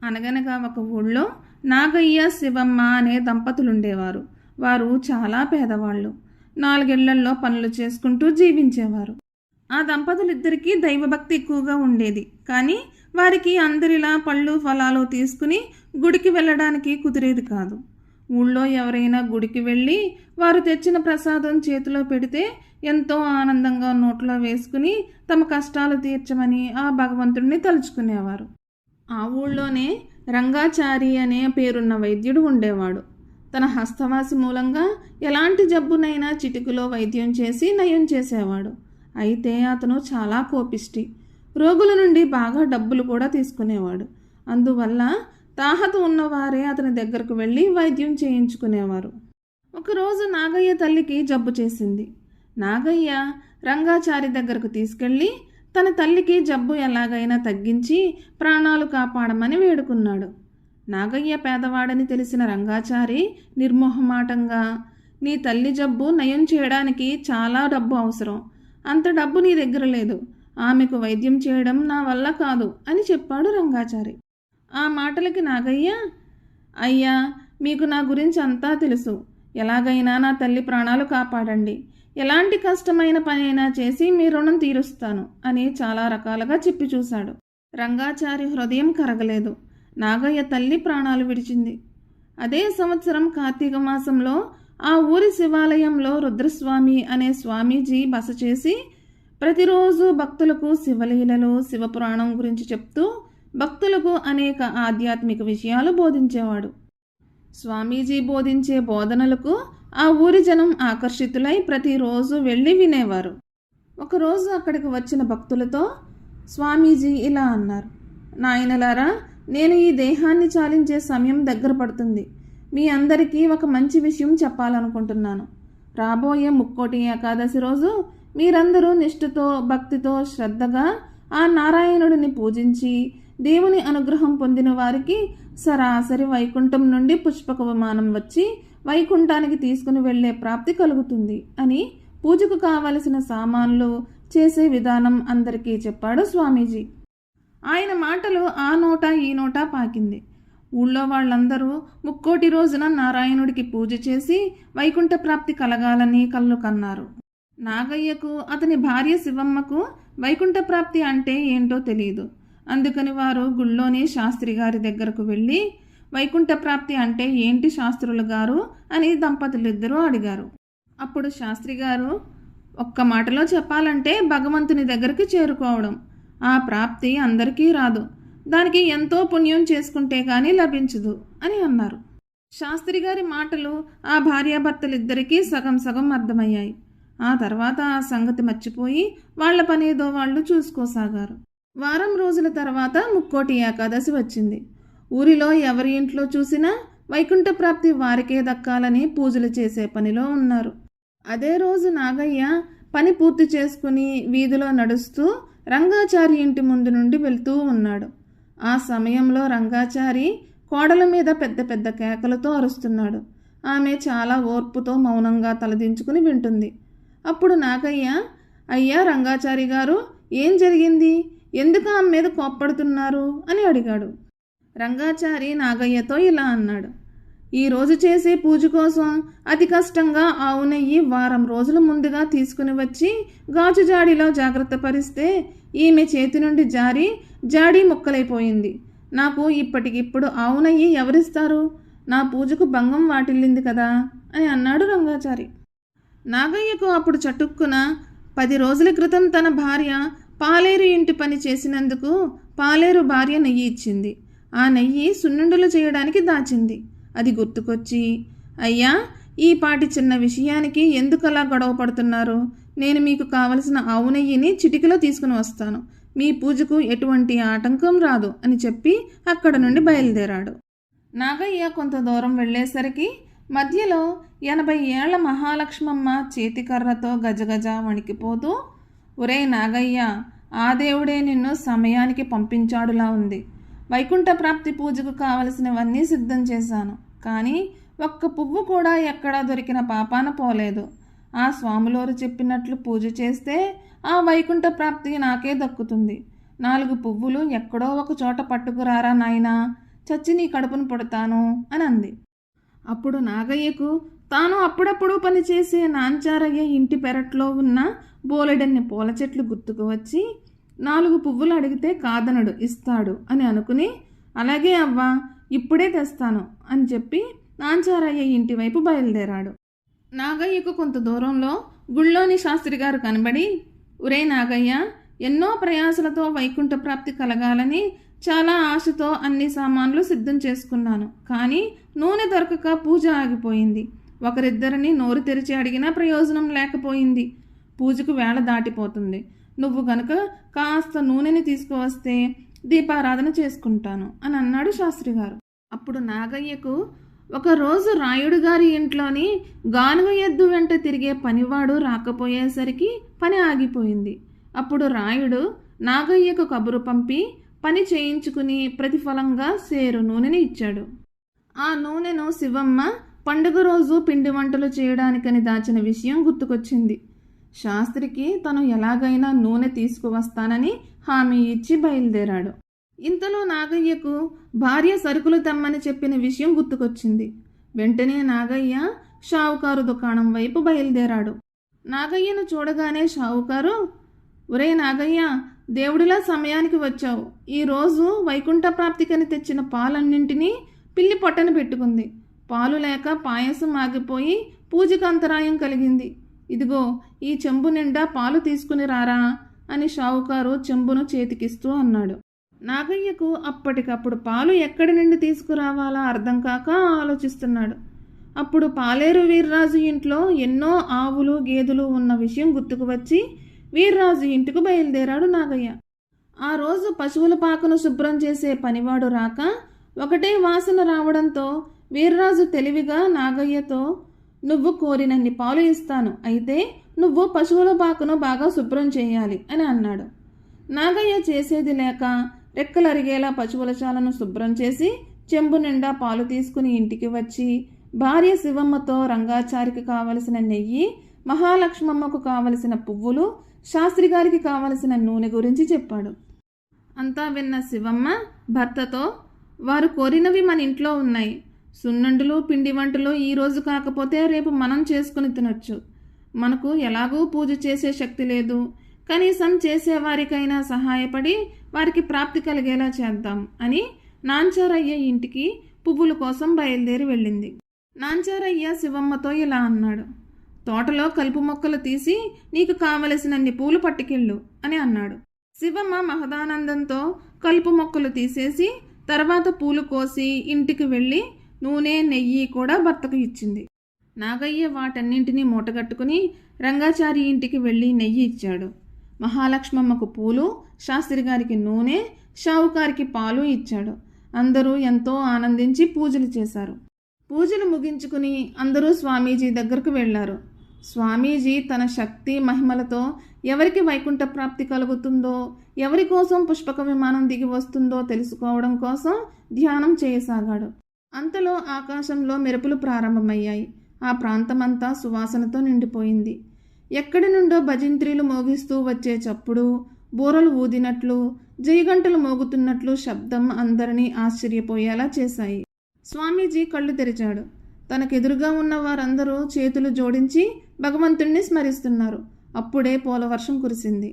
అనగనగా ఒక ఊళ్ళో నాగయ్య శివమ్మ అనే దంపతులుండేవారు. వారు చాలా పేదవాళ్ళు. 4 ఇళ్లల్లో పనులు చేసుకుంటూ జీవించేవారు. ఆ దంపతులిద్దరికీ దైవభక్తి ఎక్కువగా ఉండేది. కానీ వారికి అందరిలా పళ్ళు ఫలాలు తీసుకుని గుడికి వెళ్ళడానికి కుదిరేది కాదు. ఊళ్ళో ఎవరైనా గుడికి వెళ్ళి వారు తెచ్చిన ప్రసాదం చేతిలో పెడితే ఎంతో ఆనందంగా నోట్లో వేసుకుని తమ కష్టాలు తీర్చమని ఆ భగవంతుడిని తలుచుకునేవారు. ఆ ఊళ్ళోనే రంగాచారి అనే పేరున్న వైద్యుడు ఉండేవాడు. తన హస్తవాసి మూలంగా ఎలాంటి జబ్బునైనా చిటికలో వైద్యం చేసి నయం చేసేవాడు. అయితే అతను చాలా కోపిష్టి. రోగుల నుండి బాగా డబ్బులు కూడా తీసుకునేవాడు. అందువల్ల తాహతు ఉన్నవారే అతని దగ్గరకు వెళ్ళి వైద్యం చేయించుకునేవారు. ఒకరోజు నాగయ్య తల్లికి జబ్బు చేసింది. నాగయ్య రంగాచారి దగ్గరకు తీసుకెళ్ళి తన తల్లికి జబ్బు ఎలాగైనా తగ్గించి ప్రాణాలు కాపాడమని వేడుకున్నాడు. నాగయ్య పేదవాడని తెలిసిన రంగాచారి నిర్మోహమాటంగా, నీ తల్లి జబ్బు నయం చేయడానికి చాలా డబ్బు అవసరం. అంత డబ్బు నీ దగ్గర లేదు. ఆమెకు వైద్యం చేయడం నా వల్ల కాదు అని చెప్పాడు రంగాచారి. ఆ మాటలకి నాగయ్య, అయ్యా, మీకు నా గురించి అంతా తెలుసు. ఎలాగైనా నా తల్లి ప్రాణాలు కాపాడండి. ఎలాంటి కష్టమైన పనైనా చేసి మీ రుణం తీరుస్తాను అని చాలా రకాలుగా చెప్పి చూశాడు. రంగాచారి హృదయం కరగలేదు. నాగయ్య తల్లి ప్రాణాలు విడిచింది. అదే సంవత్సరం కార్తీక మాసంలో ఆ ఊరి శివాలయంలో రుద్రస్వామి అనే స్వామీజీ బస చేసి ప్రతిరోజు భక్తులకు శివలీలలు, శివపురాణం గురించి చెప్తూ భక్తులకు అనేక ఆధ్యాత్మిక విషయాలు బోధించేవాడు. స్వామీజీ బోధించే బోధనలకు ఆ ఊరి జనం ఆకర్షితులై ప్రతిరోజు వెళ్ళి వినేవారు. ఒకరోజు అక్కడికి వచ్చిన భక్తులతో స్వామీజీ ఇలా అన్నారు: నాయనలారా, నేను ఈ దేహాన్ని చాలించే సమయం దగ్గర పడుతుంది. మీ అందరికీ ఒక మంచి విషయం చెప్పాలనుకుంటున్నాను. రాబోయే ముక్కోటి ఏకాదశి రోజు మీరందరూ నిష్ఠతో, భక్తితో, శ్రద్ధగా ఆ నారాయణుడిని పూజించి దేవుని అనుగ్రహం పొందిన వారికి సరాసరి వైకుంఠం నుండి పుష్పక విమానం వచ్చి వైకుంఠానికి తీసుకుని వెళ్లే ప్రాప్తి కలుగుతుంది అని పూజకు కావలసిన సామాన్లు, చేసే విధానం అందరికీ చెప్పాడు స్వామీజీ. ఆయన మాటలు ఆ నోట ఈ నోట పాకింది. ఊళ్ళో వాళ్ళందరూ ముక్కోటి రోజున నారాయణుడికి పూజ చేసి వైకుంఠ ప్రాప్తి కలగాలని కళ్ళు కన్నారు. నాగయ్యకు, అతని భార్య శివమ్మకు వైకుంఠ ప్రాప్తి అంటే ఏంటో తెలియదు. అందుకని వారు గుళ్ళోని శాస్త్రి గారి దగ్గరకు వెళ్ళి, వైకుంఠ ప్రాప్తి అంటే ఏంటి శాస్త్రులు గారు అని దంపతులిద్దరూ అడిగారు. అప్పుడు శాస్త్రి గారు, ఒక్క మాటలో చెప్పాలంటే భగవంతుని దగ్గరికి చేరుకోవడం. ఆ ప్రాప్తి అందరికీ రాదు. దానికి ఎంతో పుణ్యం చేసుకుంటే కానీ లభించదు అని అన్నారు. శాస్త్రి గారి మాటలు ఆ భార్యాభర్తలిద్దరికీ సగం సగం అర్థమయ్యాయి. ఆ తర్వాత ఆ సంగతి మర్చిపోయి వాళ్ల పనేదో వాళ్ళు చూసుకోసాగారు. వారం రోజుల తర్వాత ముక్కోటి ఏకాదశి వచ్చింది. ఊరిలో ఎవరి ఇంట్లో చూసినా వైకుంఠ ప్రాప్తి వారికే దక్కాలని పూజలు చేసే పనిలో ఉన్నారు. అదే రోజు నాగయ్య పని పూర్తి చేసుకుని వీధిలో నడుస్తూ రంగాచారి ఇంటి ముందు నుండి వెళ్తూ ఉన్నాడు. ఆ సమయంలో రంగాచారి కోడల మీద పెద్ద పెద్ద కేకలతో అరుస్తున్నాడు. ఆమె చాలా ఓర్పుతో మౌనంగా తలదించుకుని వింటుంది. అప్పుడు నాగయ్య, అయ్యా రంగాచారి గారు, ఏం జరిగింది? ఎందుకు ఆమె మీద కోప్పడుతున్నారు అని అడిగాడు. రంగాచారి నాగయ్యతో ఇలా అన్నాడు: ఈరోజు చేసే పూజ కోసం అతి కష్టంగా ఆవు నెయ్యి వారం రోజుల ముందుగా తీసుకుని వచ్చి గాజు జాడీలో జాగ్రత్త పరిస్తే ఈమె చేతి నుండి జారి జాడీ ముక్కలైపోయింది. నాకు ఇప్పటికిప్పుడు ఆవు నెయ్యి ఎవరిస్తారు? నా పూజకు భంగం వాటిల్లింది కదా అని అన్నాడు రంగాచారి. నాగయ్యకు అప్పుడు చటుక్కున 10 రోజుల క్రితం తన భార్య పాలేరు ఇంటి పని చేసినందుకు పాలేరు భార్య నెయ్యి ఇచ్చింది. ఆ నెయ్యి సున్నుండలు చేయడానికి దాచింది. అది గుర్తుకొచ్చి, అయ్యా, ఈ పాటి చిన్న విషయానికి ఎందుకలా గొడవ పడుతున్నారు? నేను మీకు కావలసిన ఆవు నెయ్యిని చిటికలో తీసుకుని వస్తాను. మీ పూజకు ఎటువంటి ఆటంకం రాదు అని చెప్పి అక్కడ నుండి బయలుదేరాడు. నాగయ్య కొంత దూరం వెళ్ళేసరికి మధ్యలో 80 ఏళ్ల మహాలక్ష్మమ్మ చేతికర్రతో గజగజ వణికిపోతూ, ఒరే నాగయ్య, ఆ దేవుడే నిన్ను సమయానికి పంపించాడులా ఉంది. వైకుంఠ ప్రాప్తి పూజకు కావలసినవన్నీ సిద్ధం చేశాను. కానీ ఒక్క పువ్వు కూడా ఎక్కడా దొరికిన పాపాన పోలేదు. ఆ స్వాములోరు చెప్పినట్లు పూజ చేస్తే ఆ వైకుంఠ ప్రాప్తి నాకే దక్కుతుంది. 4 పువ్వులు ఎక్కడో ఒక చోట పట్టుకురారా నాయనా. చచ్చి నీ కడుపును పుడతాను అని అంది. అప్పుడు నాగయ్యకు తాను అప్పుడప్పుడు పనిచేసే నాంచారయ్య ఇంటి పెరట్లో ఉన్న బోలెడన్ని పూల చెట్లు గుర్తుకు వచ్చి 4 పువ్వులు అడిగితే కాదనడు, ఇస్తాడు అని అనుకుని అలాగే అవ్వా, ఇప్పుడే తెస్తాను అని చెప్పి నాంచారయ్య ఇంటి వైపు బయలుదేరాడు. నాగయ్యకు కొంత దూరంలో గుళ్ళోని శాస్త్రి గారు కనబడి, ఒరే నాగయ్య, ఎన్నో ప్రయాసలతో వైకుంఠ ప్రాప్తి కలగాలని చాలా ఆశతో అన్ని సామాన్లు సిద్ధం చేసుకున్నాను. కానీ నూనె దొరకక పూజ ఆగిపోయింది. ఒకరిద్దరిని నోరు తెరిచి అడిగినా ప్రయోజనం లేకపోయింది. పూజకు వేళ దాటిపోతుంది. నువ్వు గనుక కాస్త నూనెని తీసుకువస్తే దీపారాధన చేసుకుంటాను అని అన్నాడు శాస్త్రి గారు. అప్పుడు నాగయ్యకు ఒకరోజు రాయుడు గారి ఇంట్లోని గానుగ ఎద్దు వెంట తిరిగే పనివాడు రాకపోయేసరికి పని ఆగిపోయింది. అప్పుడు రాయుడు నాగయ్యకు కబురు పంపి పని చేయించుకుని ప్రతిఫలంగా సేరు నూనెని ఇచ్చాడు. ఆ నూనెను శివమ్మ పండుగ రోజు పిండి వంటలు చేయడానికని దాచిన విషయం గుర్తుకొచ్చింది. శాస్త్రికి తను ఎలాగైనా నూనె తీసుకువస్తానని హామీ ఇచ్చి బయలుదేరాడు. ఇంతలో నాగయ్యకు భార్య సరుకులు తెమ్మని చెప్పిన విషయం గుర్తుకొచ్చింది. వెంటనే నాగయ్య షావుకారు దుకాణం వైపు బయలుదేరాడు. నాగయ్యను చూడగానే షావుకారు, ఒరే నాగయ్య, దేవుడిలా సమయానికి వచ్చావు. ఈరోజు వైకుంఠ ప్రాప్తికని తెచ్చిన పాలన్నింటినీ పిల్లి పొట్టన పెట్టుకుంది. పాలు లేక పాయసం ఆగిపోయి పూజకు అంతరాయం కలిగింది. ఇదిగో ఈ చెంబు నిండా పాలు తీసుకుని రారా అని షావుకారు చెంబును చేతికిస్తూ అన్నాడు. నాగయ్యకు అప్పటికప్పుడు పాలు ఎక్కడి నుండి తీసుకురావాలా అర్థం కాక ఆలోచిస్తున్నాడు. అప్పుడు పాలేరు వీర్రాజు ఇంట్లో ఎన్నో ఆవులు గేదెలు ఉన్న విషయం గుర్తుకు వచ్చి వీర్రాజు ఇంటికి బయలుదేరాడు నాగయ్య. ఆ రోజు పశువుల పాకను శుభ్రం చేసే పనివాడు రాక ఒకటే వాసన రావడంతో వీర్రాజు తెలివిగా నాగయ్యతో, నువ్వు కోరినన్ని పాలు ఇస్తాను, అయితే నువ్వు పశువుల పాకను బాగా శుభ్రం చేయాలి అని అన్నాడు. నాగయ్య చేసేది లేక రెక్కలరిగేలా పశువుల చాలను శుభ్రం చేసి చెంబు నిండా పాలు తీసుకుని ఇంటికి వచ్చి భార్య శివమ్మతో రంగాచారికి కావలసిన నెయ్యి, మహాలక్ష్మమ్మకు కావలసిన పువ్వులు, శాస్త్రి గారికి కావలసిన నూనె గురించి చెప్పాడు. అంతా విన్న శివమ్మ భర్తతో, వారు కోరినవి మన ఇంట్లో ఉన్నాయి. సున్నుండలు పిండి వంటలు ఈరోజు కాకపోతే రేపు మనం చేసుకుని తినొచ్చు. మనకు ఎలాగూ పూజ చేసే శక్తి లేదు. కనీసం చేసేవారికైనా సహాయపడి వారికి ప్రాప్తి కలిగేలా చేద్దాం అని నాంచారయ్య ఇంటికి పువ్వుల కోసం బయలుదేరి వెళ్ళింది. నాంచారయ్య శివమ్మతో ఇలా అన్నాడు, తోటలో కలుపు మొక్కలు తీసి నీకు కావలసినన్ని పూలు పట్టుకెళ్ళు అని అన్నాడు. శివమ్మ మహదానందంతో కలుపు మొక్కలు తీసేసి తర్వాత పూలు కోసి ఇంటికి వెళ్ళి నూనె నెయ్యి కూడా భర్తకు ఇచ్చింది. నాగయ్య వాటన్నింటినీ మూటగట్టుకుని రంగాచారి ఇంటికి వెళ్ళి నెయ్యి ఇచ్చాడు. మహాలక్ష్మమ్మకు పూలు, శాస్త్రి గారికి నూనె, షావుకారికి పాలు ఇచ్చాడు. అందరూ ఎంతో ఆనందించి పూజలు చేశారు. పూజలు ముగించుకుని అందరూ స్వామీజీ దగ్గరకు వెళ్ళారు. స్వామీజీ తన శక్తి మహిమలతో ఎవరికి వైకుంఠ ప్రాప్తి కలుగుతుందో, ఎవరి కోసం పుష్పక విమానం దిగి వస్తుందో తెలుసుకోవడం కోసం ధ్యానం చేయసాగాడు. అంతలో ఆకాశంలో మెరుపులు ప్రారంభమయ్యాయి. ఆ ప్రాంతమంతా సువాసనతో నిండిపోయింది. ఎక్కడి నుండో భజంత్రీలు మోగిస్తూ వచ్చే చప్పుడు, బూరలు ఊదినట్లు, జయగంటలు మోగుతున్నట్లు శబ్దం అందరినీ ఆశ్చర్యపోయేలా చేశాయి. స్వామీజీ కళ్ళు తెరిచాడు. తనకెదురుగా ఉన్న వారందరూ చేతులు జోడించి భగవంతుణ్ణి స్మరిస్తున్నారు. అప్పుడే పూలవర్షం కురిసింది.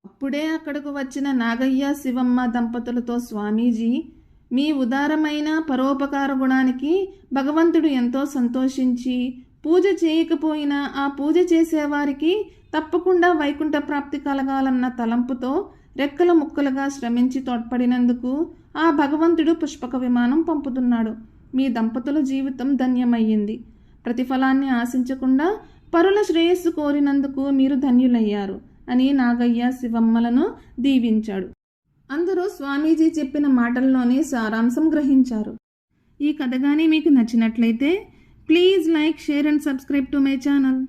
అప్పుడే అక్కడకు వచ్చిన నాగయ్య శివమ్మ దంపతులతో స్వామీజీ, మీ ఉదారమైన పరోపకార గుణానికి భగవంతుడు ఎంతో సంతోషించి పూజ చేయకపోయినా ఆ పూజ చేసేవారికి తప్పకుండా వైకుంఠ ప్రాప్తి కలగాలన్న తలంపుతో రెక్కల ముక్కలుగా శ్రమించి తోడ్పడినందుకు ఆ భగవంతుడు పుష్పక విమానం పంపుతున్నాడు. మీ దంపతుల జీవితం ధన్యమయ్యింది. ప్రతిఫలాన్ని ఆశించకుండా పరుల శ్రేయస్సు కోరినందుకు మీరు ధన్యులయ్యారు అని నాగయ్య శివమ్మలను దీవించాడు. అందరూ స్వామీజీ చెప్పిన మాటల్లోనే సారాంశం గ్రహించారు. ఈ కథ కానీ మీకు నచ్చినట్లయితే please like, share and subscribe to my channel.